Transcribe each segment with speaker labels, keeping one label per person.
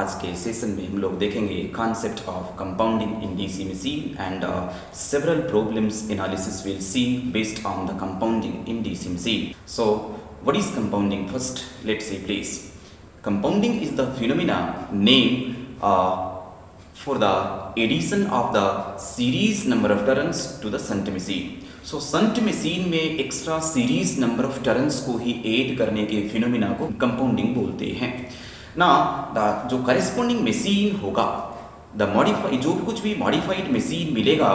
Speaker 1: आज के सेशन में हम लोग देखेंगे concept of compounding in DC machine and several problems analysis we'll see based on the compounding in DC machine. So what is compounding? First let's see please. Compounding is the phenomena named for the addition of the series number of turns to the shunt machine. So shunt machine में extra series number of turns को ही add करने के phenomena को compounding बोलते हैं ना। जो करेस्पॉन्डिंग मशीन होगा द मॉडिफाई जो भी कुछ भी मॉडिफाइड मशीन मिलेगा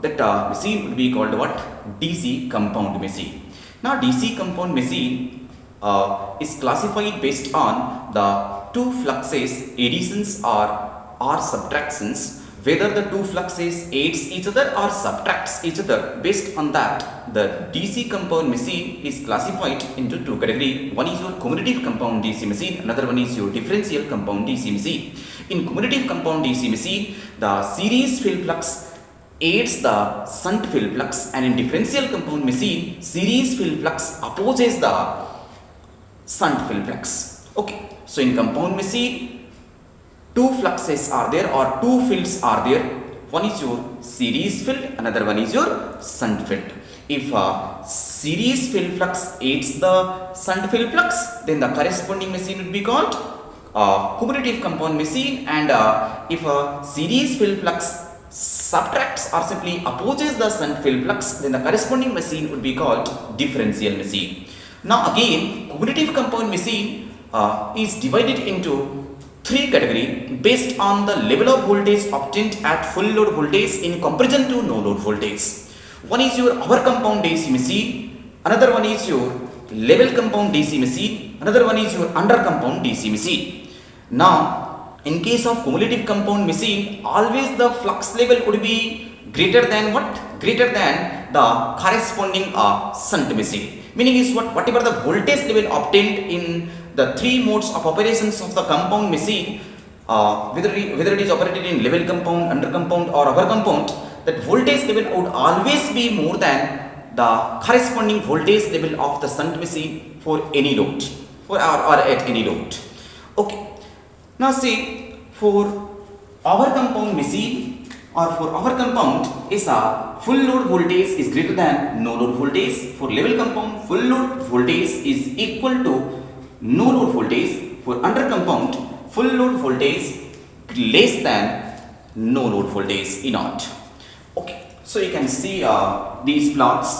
Speaker 1: that machine would be called what DC compound machine. ना DC compound machine is classified based on the two fluxes additions or subtractions, whether the two fluxes aids each other or subtracts each other. Based on that, the DC compound machine is classified into two categories. One is your commutative compound DC machine, another one is your differential compound DC machine. In commutative compound DC machine, the series field flux aids the shunt field flux, and in differential compound machine, series field flux opposes the shunt field flux. Okay, so in compound machine, two fluxes are there or two fields are there. One is your series field, another one is your shunt field. If a series field flux aids the shunt field flux, then the corresponding machine would be called commutative compound machine, and if a series field flux subtracts or simply opposes the shunt field flux, then the corresponding machine would be called differential machine. Now again, commutative compound machine is divided into three categories based on the level of voltage obtained at full load voltage in comparison to no load voltage. One is your over compound DC machine, another one is your level compound DC machine, another one is your under compound DC machine. Now in case of cumulative compound machine, always the flux level would be greater than what? Greater than the corresponding shunt machine. Meaning is what? Whatever the voltage level obtained in the three modes of operations of the compound machine, whether it is operated in level compound, under compound or over compound, that voltage level would always be more than the corresponding voltage level of the shunt machine for any load or at any load. Okay, now see, for our compound machine or for our compound is a full load voltage is greater than no load voltage. For level compound, full load voltage is equal to no load voltage. For under compound, full load voltage less than no load voltage E naught. Okay, so you can see these plots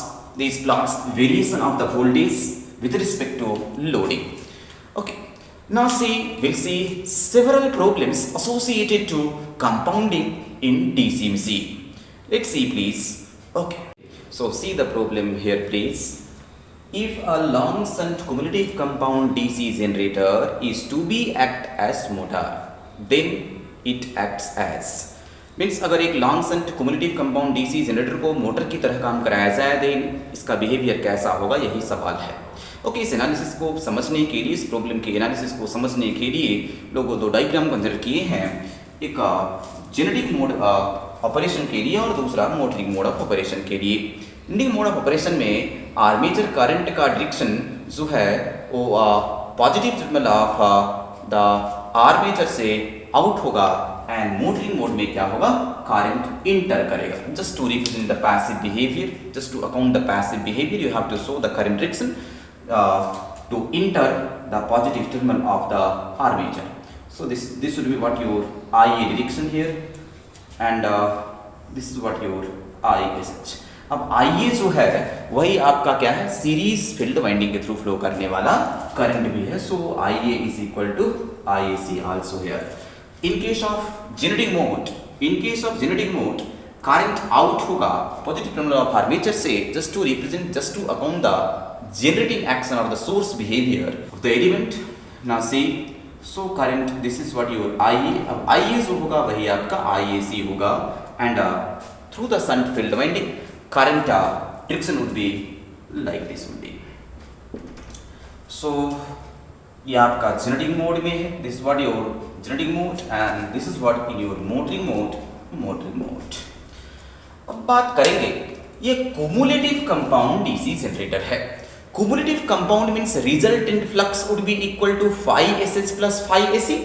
Speaker 1: variation of the voltage with respect to loading. Okay, now see, we'll see several problems associated to compounding in DC machine. Let's see please. Okay, so see the problem here please. If a long shunt cumulative compound DC generator is to be act as motor, then it acts as means अगर एक long shunt cumulative compound DC generator को motor की तरह काम कराया जाए then इसका behaviour कैसा होगा, यही सवाल है। ओके, इस एनालिसिस को समझने के लिए, इस प्रॉब्लम के एनालिसिस को समझने के लिए लोगों दो डायग्राम कंसिडर किए हैं, एक जेनेटिक मोड ऑपरेशन के लिए और दूसरा मोटरिंग मोड ऑफ ऑपरेशन के लिए। जेनेटिक मोड ऑफ ऑपरेशन में आर्मेचर करंट का डायरेक्शन जो है वो positive terminal of the armature से आउट होगा एंड मोटरिंग मोड में क्या होगा, करंट इंटर करेगा। Just to represent the passive behaviour, just to account the passive behaviour, you have to show the current direction to enter the positive terminal of the armature. So this would be what your IA direction here, and this is what your ISH. अब IA जो है वही आपका क्या है, series field winding के through flow करने वाला करंट भी है। So IA is equal to IAC also here. In case of genetic mode current out होगा पॉजिटिव टर्मिनल ऑफ आर्मेचर से, just to account the generating action or the source behavior of the element. Now see, so current, this is what your IA, अब IA जो होगा वही आपका IAC होगा, and through the shunt field winding current direction would be like this would be. So ये आपका generating mode में है, this is what your generating mode, and this is what in your motoring mode. अब बात करेंगे, ये cumulative compound DC generator है। Cumulative compound means resultant flux would be equal to phi SH plus phi AC.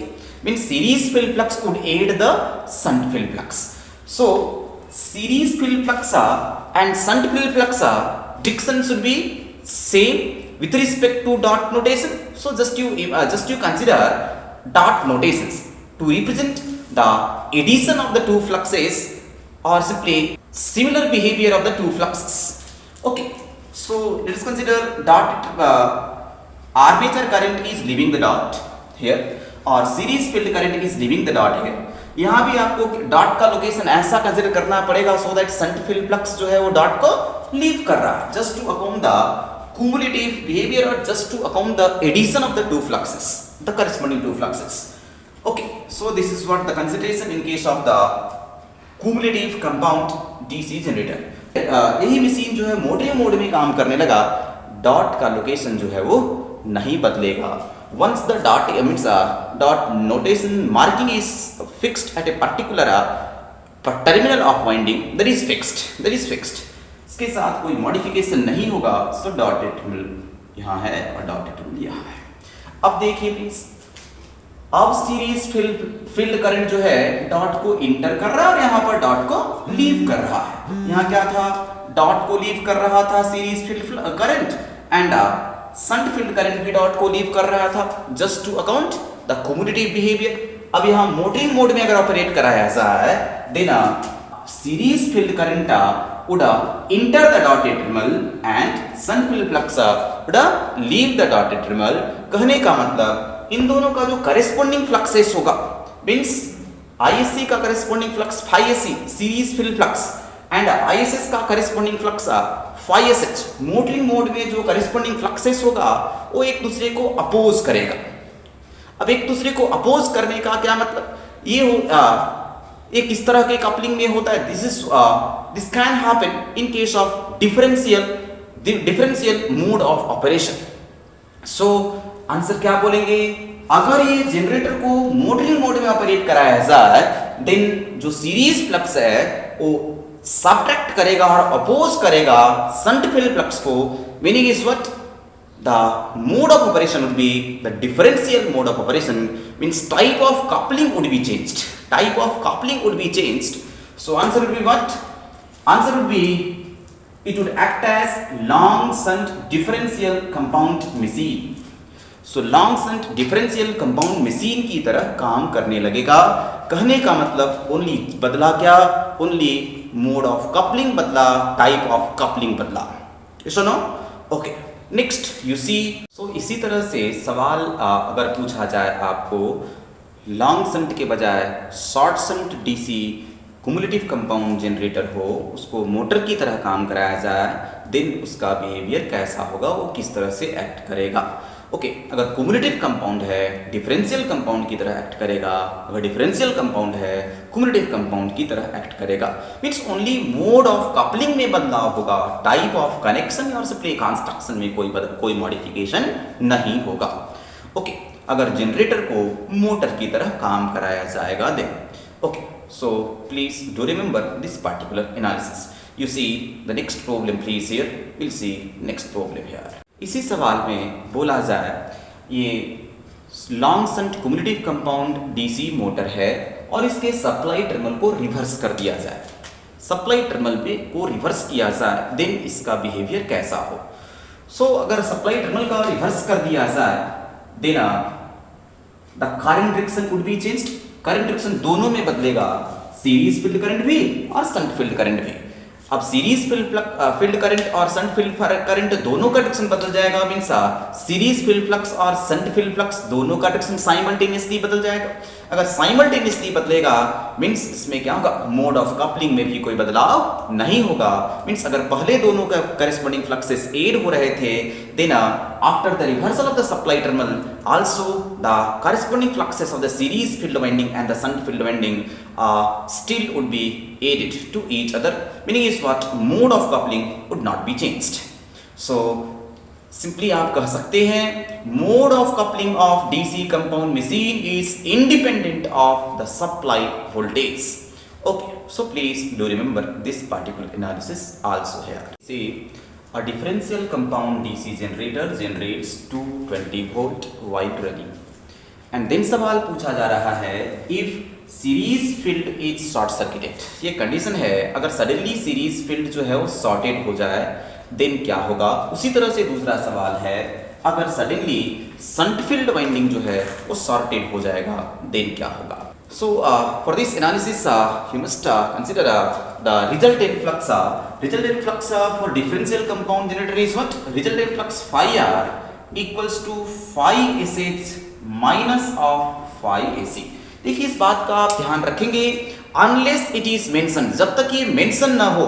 Speaker 1: means series field flux would aid the shunt field flux. So series field flux and shunt field flux diction should be same with respect to dot notation. So just you consider dot notations to represent the addition of the two fluxes or simply similar behavior of the two fluxes. Okay, so let us consider dot armature current is leaving the dot here और series field current is leaving the dot here. यहाँ भी आपको dot का location ऐसा consider करना पड़ेगा so that shunt field flux जो है वो डॉट को लीव कर रहा है, just to account the cumulative behavior or just to account the addition of the two fluxes, the corresponding two fluxes. Okay, so this is what the consideration in case of the cumulative compound DC generator. यही machine जो है मोटे mode में काम करने लगा, dot का location जो है वो नहीं बदलेगा. Once the dot means dot notation marking is fixed at a particular terminal of winding, that is fixed. इसके साथ कोई मॉडिफिकेशन नहीं होगा. सो डॉटेड टर्मिनल यहाँ है और डॉटेड टर्मिनल यहाँ है. अब देखिए प्लीज, अब सीरीज फील्ड करंट जो है डॉट को इंटर कर रहा है और यहाँ पर डॉट को लीव कर रहा है. यहाँ क्या था, डॉट को लीव कर रहा था series field current and shunt field current भी डॉट को लीव कर रहा था, just to account the commutative behaviour. अब यहाँ मोटरिंग मोड में अगर ऑपरेट कराया जाए then series field current would enter the dotted terminal and shunt field flux would leave the dotted terminal. कहने का मतलब इन दोनों का जो corresponding fluxes होगा means ISC का corresponding flux phi SC series field flux and ISS का corresponding flux phi SH motoring mode में जो corresponding fluxes होगा वो एक दूसरे को अपोज करेगा. अब एक दूसरे को अपोज करने का क्या मतलब, ये एक इस तरह के कपलिंग में होता है. This can happen in case of differential mode of operation. So answer क्या बोलेंगे, अगर ये जनरेटर को मोटरिंग मोड में ऑपरेट कराया जाए देन जो सीरीज फ्लक्स है वो सबट्रैक्ट करेगा और अपोज करेगा शंट फील्ड फ्लक्स को. Meaning is what, the mode of operation would be the differential mode of operation, means type of coupling would be changed. So answer would be what? Answer would be it would act as long shunt differential compound machine. So long shunt differential compound machine की तरह काम करने लगेगा. कहने का मतलब only बदला क्या, ओनली मोड ऑफ कपलिंग बदला, टाइप ऑफ कपलिंग बदला. Yes or no? Okay. Next you see. So इसी तरह से सवाल अगर पूछा जाए आपको लॉन्ग शंट के बजाय short shunt DC cumulative compound generator हो, उसको मोटर की तरह काम कराया जाए देन उसका बिहेवियर कैसा होगा, वो किस तरह से एक्ट करेगा. ओके, अगर कुमुलेटिव कंपाउंड है डिफरेंशियल कंपाउंड की तरह एक्ट करेगा, अगर डिफरेंशियल कंपाउंड है कुमुलेटिव कंपाउंड की तरह एक्ट करेगा. Means only mode of coupling में बदलाव होगा, टाइप ऑफ कनेक्शन और सिंपली कंस्ट्रक्शन में कोई मॉडिफिकेशन नहीं होगा. ओके, अगर जनरेटर को मोटर की तरह काम कराया जाएगा then. Okay, so please do remember this particular analysis. You see the next problem please here, will see next problem here. इसी सवाल में बोला जाए ये long shunt cumulative compound DC motor है और इसके सप्लाई टर्मिनल को रिवर्स कर दिया जाए. सप्लाई टर्मिनल पे को रिवर्स किया जाए देन इसका बिहेवियर कैसा हो. सो अगर सप्लाई टर्मिनल का रिवर्स कर दिया जाए then the current direction would be changed. Current direction दोनों में बदलेगा, सीरीज फील्ड करंट भी और शंट फील्ड करंट भी. अब सीरीज फील्ड करंट और शंट फील्ड करंट दोनों का डायरेक्शन बदल जाएगा. मींस सीरीज फील्ड फ्लक्स और शंट फील्ड फ्लक्स दोनों का डायरेक्शन साइमल्टेनियसली बदल जाएगा. अगर साइमल्टेनियसली बदलेगा मींस इसमें क्या होगा, मोड ऑफ कपलिंग में भी कोई बदलाव नहीं होगा. मींस अगर पहले दोनों का करेस्पॉन्डिंग फ्लक्सेस एड हो रहे थे then after the reversal of the supply terminal also the corresponding fluxes of the series field winding and the shunt field winding still would be added to each other. Meaning is what, mode of coupling would not be changed. So simply आप कह सकते हैं mode of coupling of DC compound machine is independent of the supply voltage. Okay, so please do remember this particular analysis also here. See, a differential compound DC generator generates 220 volt while running and then सवाल पूछा जा रहा है if series field is short circuited. ये condition है, अगर suddenly series field जो है वो शॉर्टेड हो जाए देन क्या होगा। उसी तरह से दूसरा सवाल है, अगर सडनली शंट फील्ड वाइंडिंग जो है वो शॉर्टेड हो जाएगा देन क्या होगा। So for this analysis you must consider the resultant flux. Resultant flux for differential compound generator is what? Resultant flux phi r equals to phi sh minus of phi ac. देखिए इस बात का आप ध्यान रखेंगे, unless it is mentioned, जब तक ये मेंशन ना हो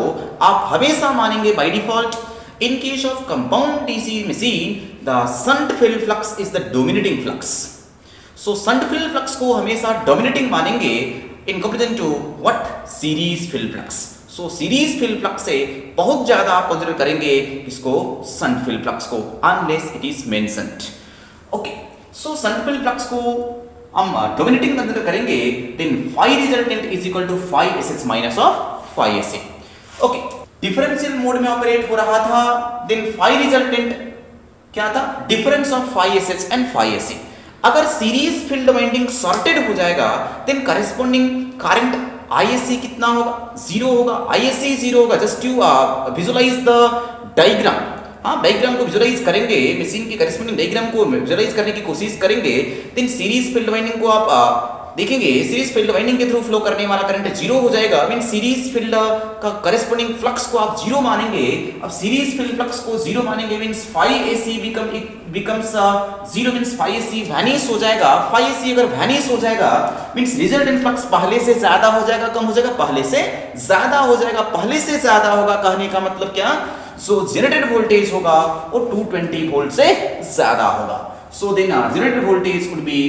Speaker 1: आप हमेशा मानेंगे by default in case of compound DC machine the shunt field flux is the dominating flux. So shunt field flux को हमेशा डोमिनेटिंग मानेंगे in comparison to what? Series field flux. So series field flux से बहुत ज्यादा आप consider करेंगे इसको shunt field flux को, unless it is mentioned. Okay, so shunt field flux को हम डोमिनेटिंग कंसीडर करेंगे then phi resultant is equal to phi SH minus of phi SA. Okay, differential mode में ऑपरेट हो रहा था देन फाई रिजल्टेंट क्या था? Difference of phi SH and phi SA. अगर सीरीज फील्ड वाइंडिंग सॉर्टेड हो जाएगा देन करेस्पॉन्डिंग करंट आईएससी कितना होगा? जीरो होगा, आईएससी जीरो होगा। Just you visualize the diagram. हाँ, डायग्राम को विजुअलाइज करेंगे, मशीन की करेस्पॉन्डिंग डायग्राम को विजुअलाइज करने की कोशिश करेंगे देन सीरीज फील्ड वाइंडिंग को आप देखेंगे, सीरीज फील्ड वाइंडिंग के थ्रू फ्लो करने वाला करंट जीरो हो जाएगा। मीन सीरीज फील्ड का करेस्पॉन्डिंग फ्लक्स को आप जीरो मानेंगे। अब सीरीज फील्ड फ्लक्स को जीरो मानेंगे means phi SE becomes zero, means phi SE vanish हो जाएगा। फाई एसी अगर वैनिश हो जाएगा मींस रिजल्टेंट फ्लक्स पहले से ज्यादा हो जाएगा, कम हो जाएगा? पहले से ज्यादा हो जाएगा। पहले से ज्यादा होगा कहने का मतलब क्या? सो जनरेटेड वोल्टेज होगा वो 220 वोल्ट से ज्यादा होगा। So then generated voltage would be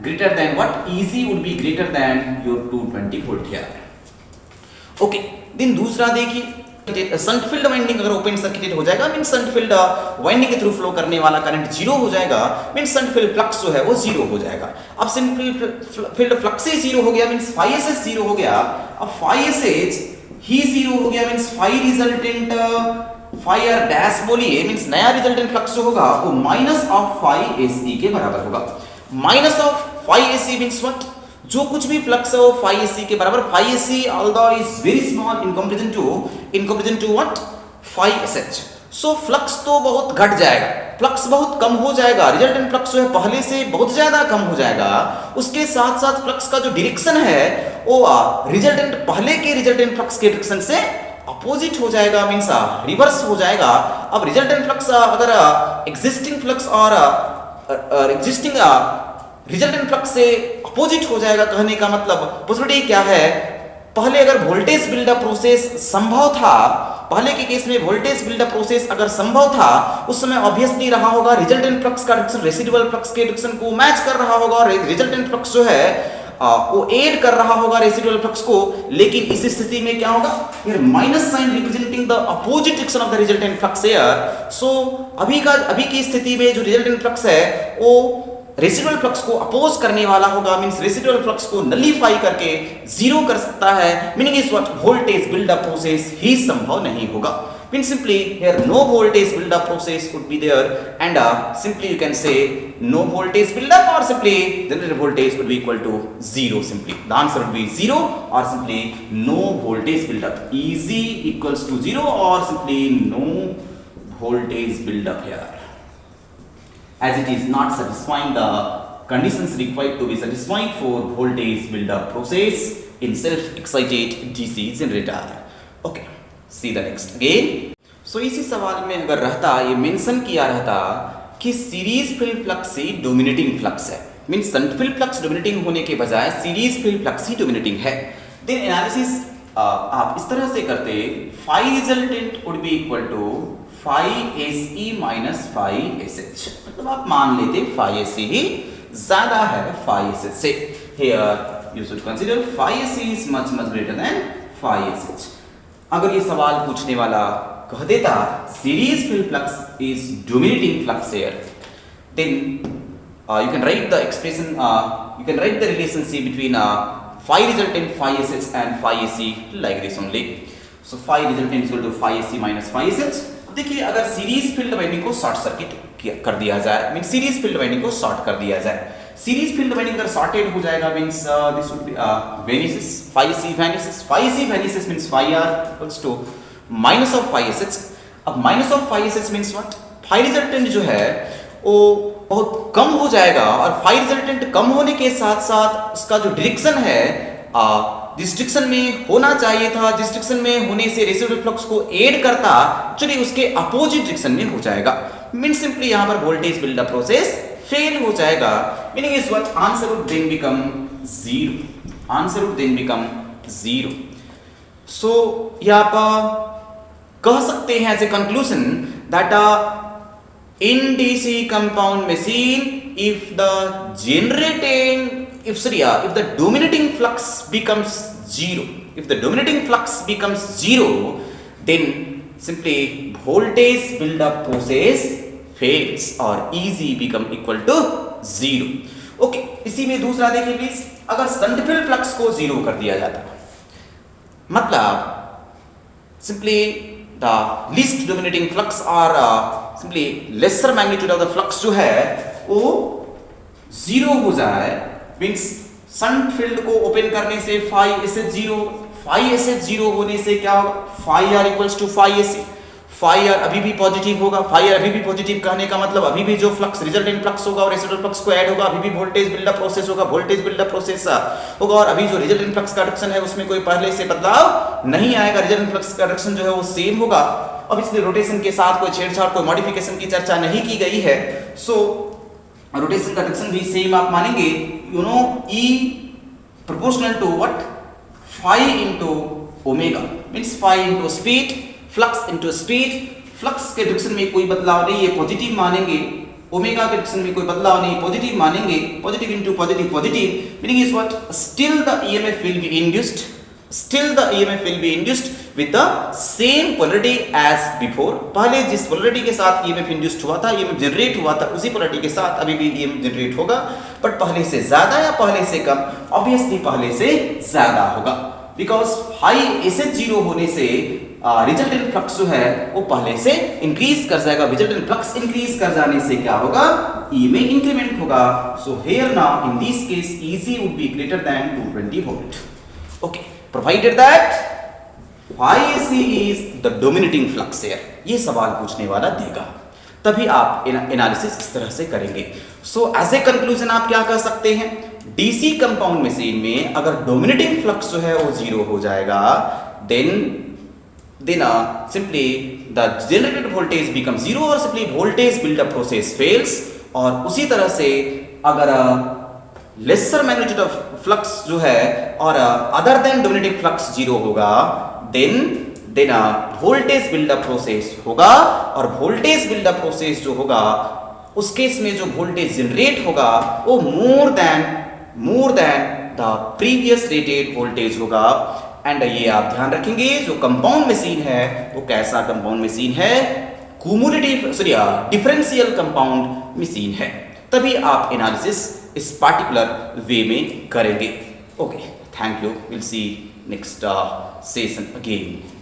Speaker 1: greater than what? EC would be greater than your 220 volt here. Okay, then दूसरा देखिए, शंट फील्ड वाइंडिंग अगर ओपन सर्किटेड हो जाएगा मीन शंट फील्ड वाइंडिंग के थ्रू फ्लो करने वाला करंट जीरो हो जाएगा, मीन शंट फील्ड फ्लक्स जो है वो जीरो हो जाएगा। अब शंट फील्ड फ्लक्स ही जीरो हो गया मींस फाई एसएच जीरो हो गया। अब फाई एसएच ही जीरो हो गया means phi resultant phi R dash बोलिए मींस नया रिजल्टेंट फ्लक्स जो होगा वो माइनस ऑफ फाई एसई के बराबर होगा। Minus of phi SE means what? जो कुछ भी फ्लक्स है वो फाई एसई के बराबर। Phi SE although is very small in comparison to what? Phi SH. So flux तो बहुत घट जाएगा, फ्लक्स बहुत कम हो जाएगा, रिजल्टेंट फ्लक्स जो है पहले से बहुत ज्यादा कम हो जाएगा। उसके साथ साथ फ्लक्स का जो डायरेक्शन है वो रिजल्टेंट पहले के रिजल्टेंट फ्लक्स के डायरेक्शन से अपोजिट हो जाएगा, मींस रिवर्स हो जाएगा। अब रिजल्टेंट फ्लक्स अगर एग्जिस्टिंग फ्लक्स और एग्जिस्टिंग रिजल्टेंट फ्लक्स से अपोजिट हो जाएगा कहने का मतलब पॉसिबिलिटी क्या है? पहले अगर वोल्टेज बिल्डअप प्रोसेस संभव था, पहले के केस में वोल्टेज बिल्डअप प्रोसेस अगर संभव था उस समय ऑब्वियसली रहा होगा रिजल्टेंट फ्लक्स का डायरेक्शन रेसिडुअल फ्लक्स के डायरेक्शन को मैच कर रहा होगा और रिजल्टेंट फ्लक्स जो है वो ऐड कर रहा होगा रेसिडुअल फ्लक्स को। लेकिन इस स्थिति में क्या होगा? Here minus sign representing the opposite direction of the resultant flux here. So अभी की स्थिति में जो रिजल्टेंट फ्लक्स है वो रेसिडुअल फ्लक्स को अपोज करने वाला होगा, मींस रेसिडुअल फ्लक्स को नलीफाई करके जीरो कर सकता है। Meaning is what? Voltage buildup process ही संभव नहीं होगा। Means simply here no voltage build-up process would be there and simply you can say no voltage build-up or simply generated voltage would be equal to zero. Simply the answer would be zero or simply no voltage build-up. Easy equals to zero or simply no voltage build-up here, as it is not satisfying the conditions required to be satisfied for voltage build-up process in self-excited DC generator. Okay. See the next again. So इसी सवाल में अगर रहता ये mention किया रहता कि series field flux से डोमिनेटिंग फ्लक्स है, mean shunt field flux dominating होने के बजाय सीरीज फील्ड फ्लक्स ही डोमिनेटिंग है, देन एनालिसिस आप इस तरह से करते phi resultant would be equal to phi SE minus phi SH. मतलब आप मान लेते फाई एसई ही ज्यादा है फाई एसएच से। Here you should consider phi SE is much greater than phi SH. अगर ये सवाल पूछने वाला कह देता series field flux is dominating flux here, then you can write the expression, you can write the relationship between phi resultant phi sh and phi ac like this only. So phi resultant is equal to phi ac minus phi sh. देखिए अगर series field winding को short circuit कर दिया जाए, mean series field winding को short कर दिया जाए। सीरीज फील्ड वाइंडिंग अगर शॉर्टेड हो जाएगा means this would be vanishes 5c vanishes 5c vanishes means 5r equals to minus of 5sh। अब minus of 5sh means what, phi resultant जो है वो बहुत कम हो जाएगा, और फाई रिजल्टेंट कम होने के साथ साथ उसका जो डायरेक्शन है जिस डायरेक्शन में होना चाहिए था, जिस डायरेक्शन में होने से रेसिडुअल फ्लक्स को ऐड करता, एक्चुअली उसके अपोजिट डायरेक्शन में हो जाएगा। मीन सिंपली यहां पर वोल्टेज बिल्डअप प्रोसेस फेल हो जाएगा। Meaning is what, answer would then become 0, answer would then become 0। So यहां पर कह सकते हैं as a conclusion that in DC compound machine, if the dominating flux becomes zero, then simply voltage build-up process fails or EG become equal to 0. Okay, इसी में दूसरा देखिए please, अगर शंट फील्ड फ्लक्स को 0 कर दिया जाता, मतलब simply the least dominating flux or simply lesser magnitude of the flux जो है वो 0 हो जाए, मीन्स शंट फील्ड को ओपन करने से फाई एस एच 0 होने से क्या होगा, phi R equals to phi S C, phi R अभी भी पॉजिटिव होगा। फाई आर अभी भी पॉजिटिव कहने का मतलब अभी भी जो फ्लक्स रिजल्टेंट फ्लक्स होगा और रेसिडुअल फ्लक्स को ऐड होगा, अभी भी वोल्टेज बिल्डअप प्रोसेस होगा, वोल्टेज बिल्डअप प्रोसेस होगा, और अभी जो रिजल्टेंट फ्लक्स का डायरेक्शन है उसमें कोई पहले से बदलाव नहीं आएगा, रिजल्टेंट फ्लक्स का डायरेक्शन जो है वो सेम होगा। अब इसलिए रोटेशन के साथ कोई छेड़छाड़, कोई मॉडिफिकेशन की चर्चा नहीं की गई है। सो रोटेशन का डायरेक्शन भी सेम आप मानेंगे, you know E proportional to what, phi into omega, means phi into speed, flux into speed. Flux के डायरेक्शन में कोई बदलाव नहीं है, पॉजिटिव मानेंगे, ओमेगा के डायरेक्शन में कोई बदलाव नहीं, पॉजिटिव मानेंगे, positive into positive, meaning is what, still the EMF will be induced, with the same polarity as before। पहले जिस पोलरिटी के साथ EMF इंड्यूस्ड हुआ था, EMF जनरेट हुआ था, उसी पोलरिटी के साथ अभी भी EMF जनरेट होगा, बट पहले से ज्यादा या पहले से कम, ऑब्वियसली पहले से ज्यादा होगा, बिकॉज हाई एसएच 0 होने से रिजल्टेंट फ्लक्स जो है वो पहले से इंक्रीज कर जाएगा। रिजल्टेंट फ्लक्स इंक्रीज कर जाने से क्या होगा, E में इंक्रीमेंट होगा। So here now in this case EG would be greater than 220 volt. Okay, provided that Phi AC is the dominating flux here, ये सवाल पूछने वाला देगा, तभी आप एनालिसिस इस तरह से करेंगे। सो एज ए कंक्लूजन आप क्या कह सकते हैं, डीसी कंपाउंड मशीन में अगर डोमिनेटिंग फ्लक्स जो है वो 0 हो जाएगा, then simply the generated voltage become 0 और simply voltage buildup process fails. और उसी तरह से अगर लेसर मैग्नीट्यूड ऑफ फ्लक्स जो है और अदर देन डोमिनेटिंग फ्लक्स 0 होगा, देन वोल्टेज बिल्डअप प्रोसेस होगा, और वोल्टेज बिल्डअप प्रोसेस जो होगा उस केस में जो वोल्टेज जनरेट होगा वो more than the previous rated voltage होगा। एंड ये आप ध्यान रखेंगे, जो कंपाउंड मशीन है वो कैसा कंपाउंड मशीन है, डिफरेंशियल कंपाउंड मशीन है, तभी आप एनालिसिस इस पार्टिकुलर वे में करेंगे। Okay, thank you, will see next session again.